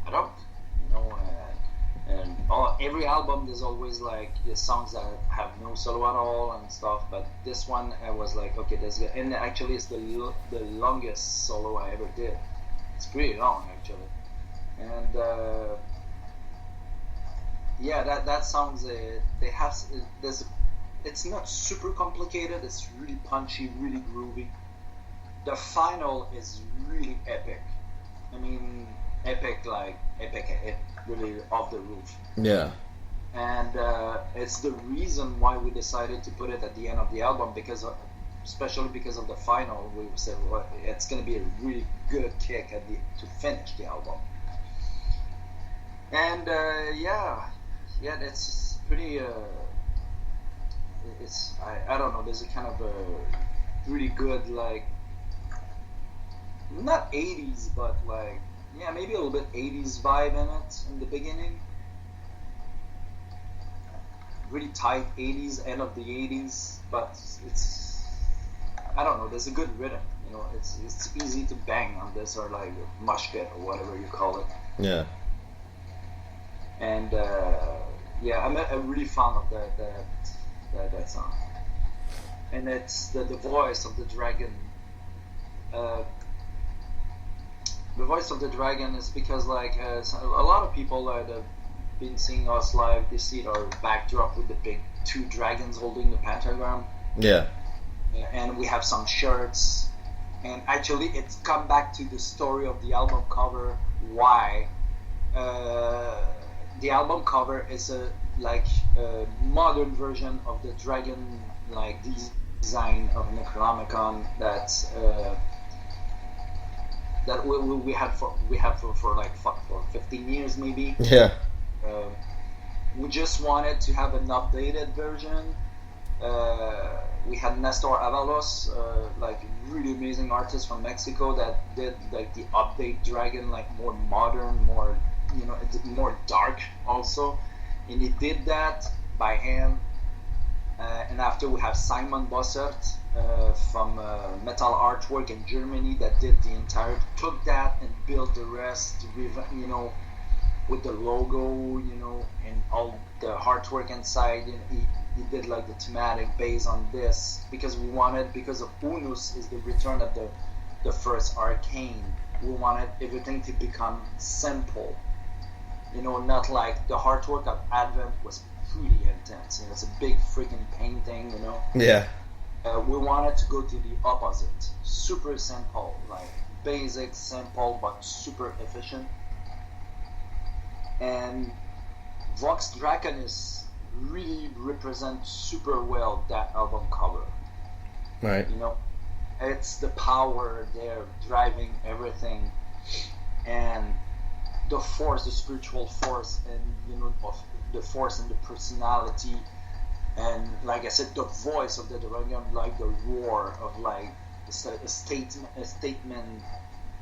I don't. And every album there's always like the songs that have no solo at all and stuff. But this one, I was like, okay, that's good. And actually, it's the longest solo I ever did. It's pretty long actually. And that sounds it's not super complicated. It's really punchy, really groovy. the final is really epic. I mean, epic, like epic, really off the roof. Yeah. And it's the reason why we decided to put it at the end of the album, because especially because of the final. We said, well, it's going to be a really good kick to finish the album. And yeah, it's pretty. It's I don't know. There's a kind of a really good, like, not 80s, but like, yeah, maybe a little bit 80s vibe in it in the beginning. Really tight 80s, end of the 80s, but it's, I don't know, there's a good rhythm, you know, it's easy to bang on this, or like mosh pit or whatever you call it. Yeah. And yeah, I'm really fond of that song. And it's the voice of the dragon. The voice of the dragon is because, like, a lot of people that have been seeing us live, they see our backdrop with the big two dragons holding the pentagram. Yeah. And we have some shirts. And actually, it's come back to the story of the album cover. Why? The album cover is a modern version of the dragon, like, design of Necronomicon that we had for like for 15 years maybe. Yeah. We just wanted to have an updated version. We had Nestor Avalos, like really amazing artist from Mexico, that did like the update dragon, like more modern, more, you know, more dark also, and he did that by hand. And after we have Simon Bossert from Metal Artwork in Germany that did the entire, took that and built the rest, you know, with the logo, you know, and all the artwork inside. And he did like the thematic based on this, because we wanted, because of Unus is the return of the first arcane, we wanted everything to become simple, you know, not like the artwork of Advent was pretty intense. You know, it's a big freaking painting, you know. Yeah. We wanted to go to the opposite, super simple, like basic, simple, but super efficient. And Vox Draconis really represents super well that album cover. Right. You know, it's the power there driving everything, and the force, the spiritual force, and, you know, of the force and the personality, and like I said, the voice of the dragon, like the roar of, like, a statement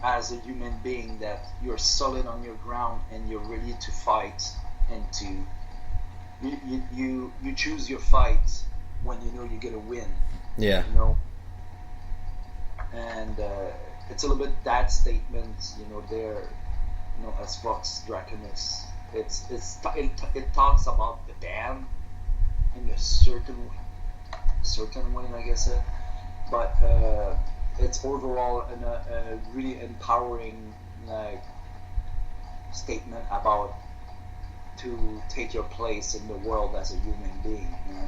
as a human being, that you're solid on your ground and you're ready to fight, and to you choose your fight when you know you're gonna win. Yeah. You know, and it's a little bit that statement, you know, there, you know, as Vox Draconis. It talks about the band in a certain way, like I said, but it's overall a really empowering, like, statement about to take your place in the world as a human being, you know?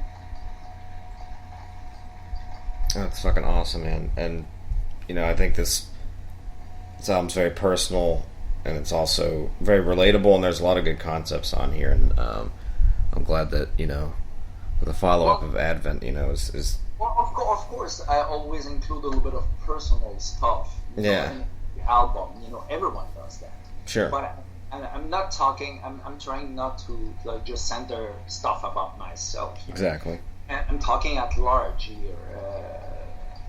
That's fucking awesome, man. And, you know, I think this album's very personal, and it's also very relatable, and there's a lot of good concepts on here, and I'm glad that, you know, the follow-up of Advent, you know, is well, of course, I always include a little bit of personal stuff, yeah, in the album, you know, everyone does that. Sure. But I'm not talking, I'm trying not to, like, just center stuff about myself. Exactly. I'm talking at large here.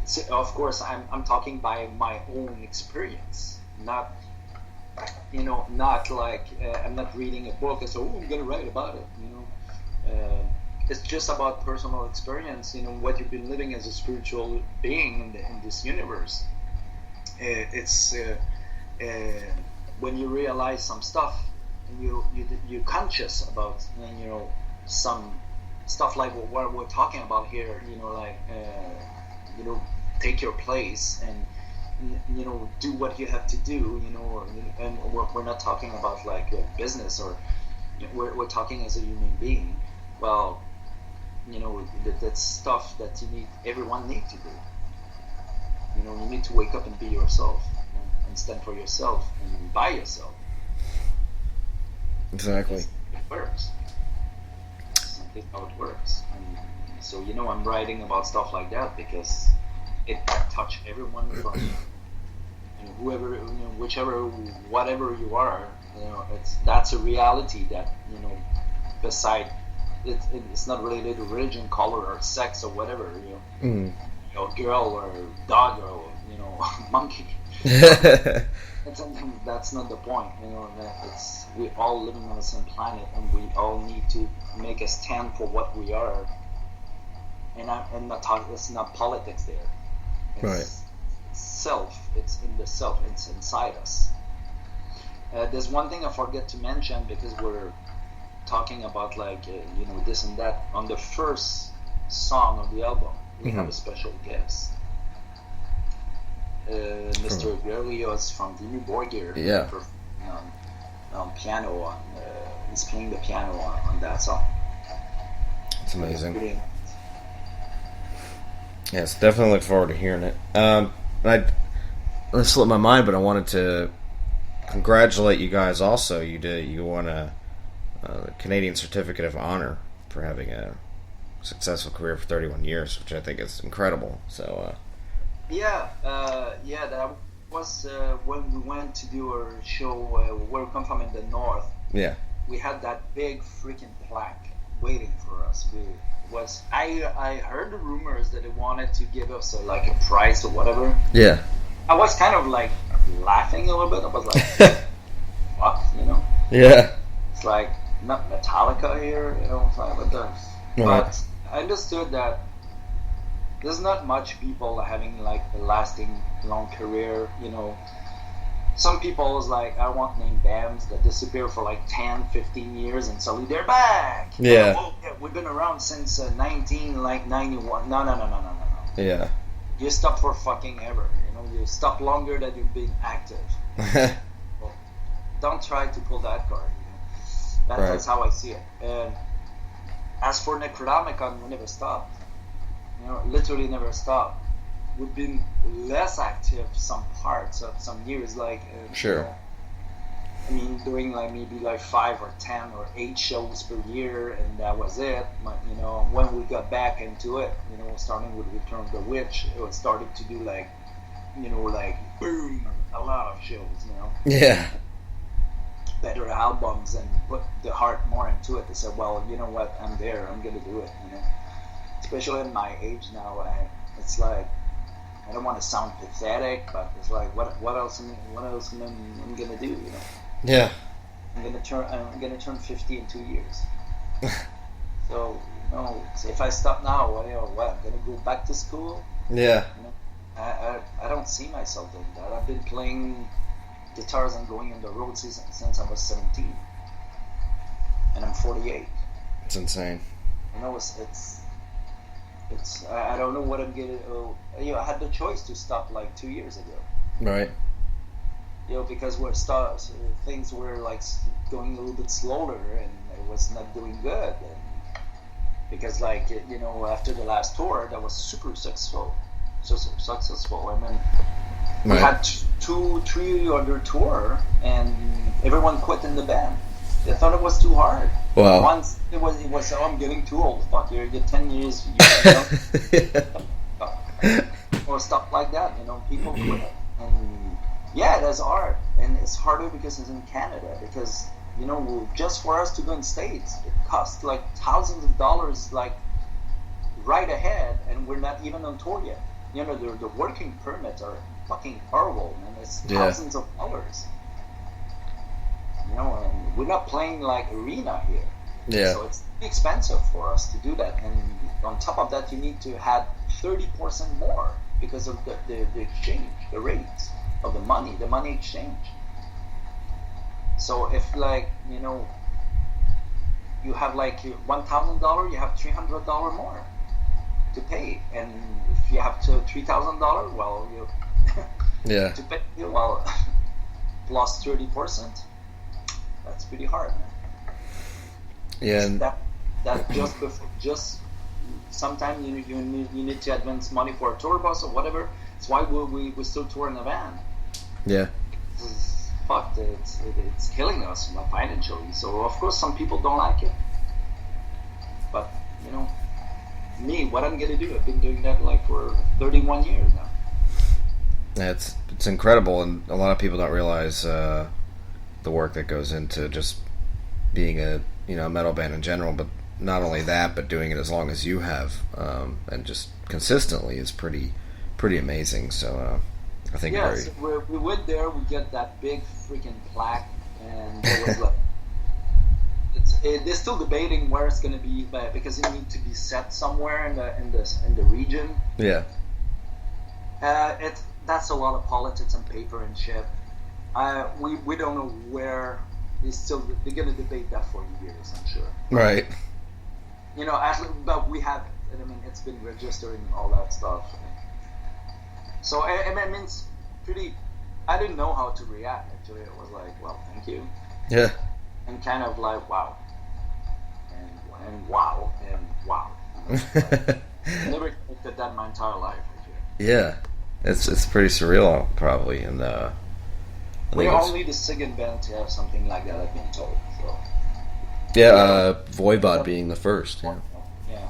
So of course, I'm talking by my own experience, not, you know, not like I'm not reading a book and so, I'm gonna write about it, you know. It's just about personal experience, you know, what you've been living as a spiritual being in this universe. It's when you realize some stuff, and you're conscious about, you know, some stuff like what we're talking about here, you know, like, you know, take your place and, you know, do what you have to do, you know, and we're not talking about like a business, or we're talking as a human being. Well, you know, that's stuff that everyone needs to do, You need to wake up and be yourself, and stand for yourself and by yourself. Exactly. It works. It's how it works. And so I'm writing about stuff like that because it touch everyone from whoever, whichever, whatever you are. That's a reality that beside it's not related to religion, color, or sex, or whatever. Girl or dog or monkey. That's not the point. It's we all living on the same planet, and we all need to make a stand for what we are. And it's not politics there. It's right. Self. It's in the self. It's inside us. There's one thing I forget to mention because we're talking about this and that. On the first song of the album, we have a special guest. Mr. Berlioz from the New Borgir. Yeah. On piano, he's playing the piano on that song. It's amazing. Yes, definitely look forward to hearing it. It slipped my mind, but I wanted to congratulate you guys. Also, you won a Canadian Certificate of Honor for having a successful career for 31 years, which I think is incredible. So. That was when we went to do our show where we come from in the north. Yeah. We had that big freaking plaque waiting for us. I heard the rumors that they wanted to give us a prize or whatever. Yeah. I was kind of laughing a little bit. I was like, what, Yeah. It's like not Metallica here, it's like what the. But I understood that there's not much people having a lasting long career. Some people is I want name bands that disappear for 10, 15 years and suddenly they're back. Yeah. We've been around since 1991. No. Yeah. You stop for fucking ever. You stop longer than you've been active. Well, don't try to pull that card. That's how I see it. And as for Necronomicon, we never stopped. Literally never stopped. We've been less active some years, sure. Doing maybe 5 or 10 or 8 shows per year, and that was it. But when we got back into it, starting with Return of the Witch, it was starting to do boom, a lot of shows. Yeah. Better albums and put the heart more into it. They said, well, you know what, I'm there, I'm gonna do it. Especially at my age now, it's I don't want to sound pathetic, but it's what else am I gonna do? Yeah. I'm gonna turn 50 in 2 years. So if I stop now, what? I'm gonna go back to school? Yeah. I don't see myself doing that. I've been playing guitars and going on the road since I was 17, and I'm 48. It's insane. It's I don't know what I'm gonna. I had the choice to stop 2 years ago. Right. Because things were going a little bit slower, and it was not doing good. And because after the last tour, that was super successful, and then we had 2-3 other tour, and everyone quit in the band. They thought it was too hard. Wow. Once it was I'm getting too old. Fuck, you're 10 years. Or stuff like that. People quit. And that's art, and it's harder because it's in Canada. Because just for us to go in States, it costs thousands of dollars, right ahead, and we're not even on tour yet. The working permits are fucking horrible, man. It's thousands of dollars. And we're not playing arena here. Yeah. So it's expensive for us to do that. And on top of that, you need to have 30% more because of the exchange, the rates of the money exchange. So if you have $1,000, you have $300 more to pay, and if you have $3,000, well, to pay plus 30%. That's pretty hard, man. Yeah. And that just sometimes you need to advance money for a tour bus or whatever. It's why we still tour in a van. Yeah. It's fucked. It's killing us financially. So of course some people don't like it. But me, what I'm gonna do? I've been doing that like for 31 years now. Yeah, it's incredible, and a lot of people don't realize the work that goes into just being a metal band in general. But not only that, but doing it as long as you have, and just consistently is pretty amazing. So I think we went there. We get that big freaking plaque, and there was like, they're still debating where it's going to be, but because it needs to be set somewhere in the region. Yeah. That's a lot of politics and paper and shit. We don't know where. They're going to debate that for years, I'm sure. Right. Actually, but we have. I mean, it's been registered and all that stuff. So I mean, it's pretty. I didn't know how to react. Actually, it was like, well, thank you. Yeah. And kind of like, wow. And wow. And wow. Never expected that in my entire life. Actually. Yeah. It's pretty surreal, probably. And we're only the second band to have something like that, I've been told. So. Yeah, Voivod being the first. Yeah. Yeah.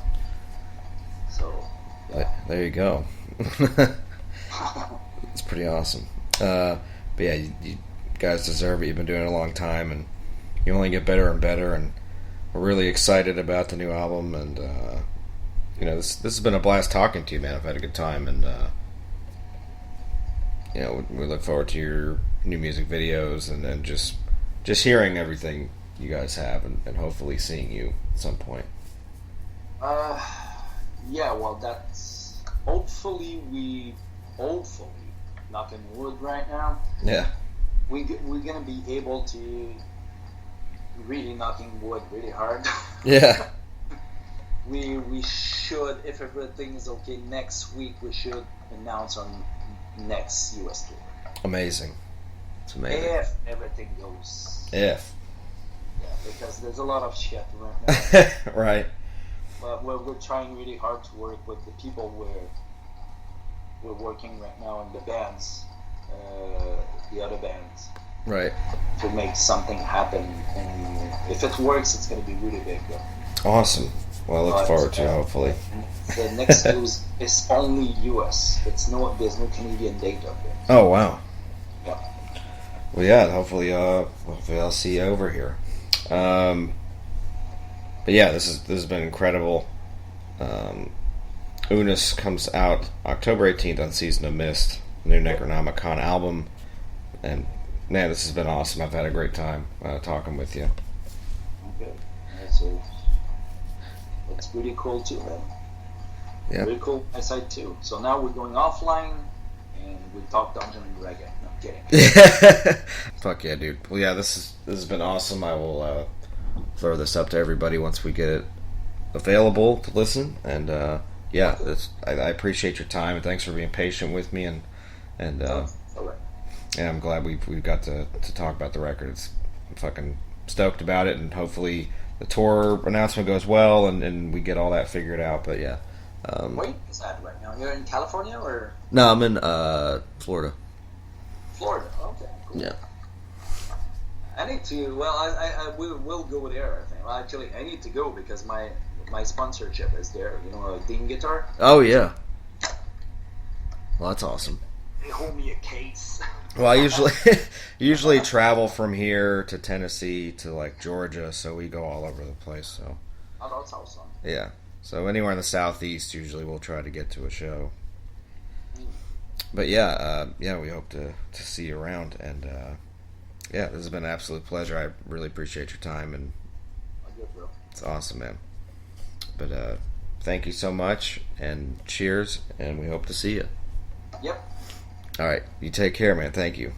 So. Yeah. There you go. It's pretty awesome. But yeah, you guys deserve it. You've been doing it a long time, and you only get better and better. And we're really excited about the new album. And this has been a blast talking to you, man. I've had a good time, and we look forward to your new music videos, and then just hearing everything you guys have, and hopefully seeing you at some point. Yeah. Well, that's hopefully knocking wood right now. Yeah. We're gonna be able to really knocking wood really hard. Yeah. we should, if everything is okay, next week we should announce on next US tour. Amazing. It's amazing. If everything goes. If. Yeah, because there's a lot of shit right now. Right. But we're trying really hard to work with the people we're working right now in the bands, the other bands. Right. To make something happen, and if it works, it's going to be really big. Though. Awesome. Well, I look forward to it, hopefully. The next news is only US. There's no Canadian date up there. Oh wow. Yeah. Well, yeah. Hopefully I'll see you over here. But yeah, this has been incredible. Unus comes out October 18th on Season of Mist, new Necronomicon album, and man, this has been awesome. I've had a great time talking with you. Okay, that's pretty cool too, man. Yeah, pretty cool. My side too. So now we're going offline, and we talk Dungeon and Dragon. No, I'm kidding. Fuck yeah, dude. Well, yeah, this has been awesome. I will throw this up to everybody once we get it available to listen, and yeah, I appreciate your time, and thanks for being patient with me, and all right. Yeah, I'm glad we've got to talk about the record. I'm fucking stoked about it, and hopefully the tour announcement goes well, and we get all that figured out. But yeah. Where is that right now? You're in California or? No, I'm in Florida. Florida. Okay. Cool. Yeah. I need to. Well, I will go there. I think. Well, actually, I need to go because my sponsorship is there. Dean Guitar. Oh yeah. Well, that's awesome. They hold me a case. Well, I usually travel from here to Tennessee to like Georgia, so we go all over the place. So. Oh, that's awesome. Yeah. So anywhere in the southeast, usually we'll try to get to a show. But yeah, we hope to see you around, and yeah, this has been an absolute pleasure. I really appreciate your time, and it's awesome, man. But thank you so much, and cheers, and we hope to see you. Yep. All right, you take care, man. Thank you.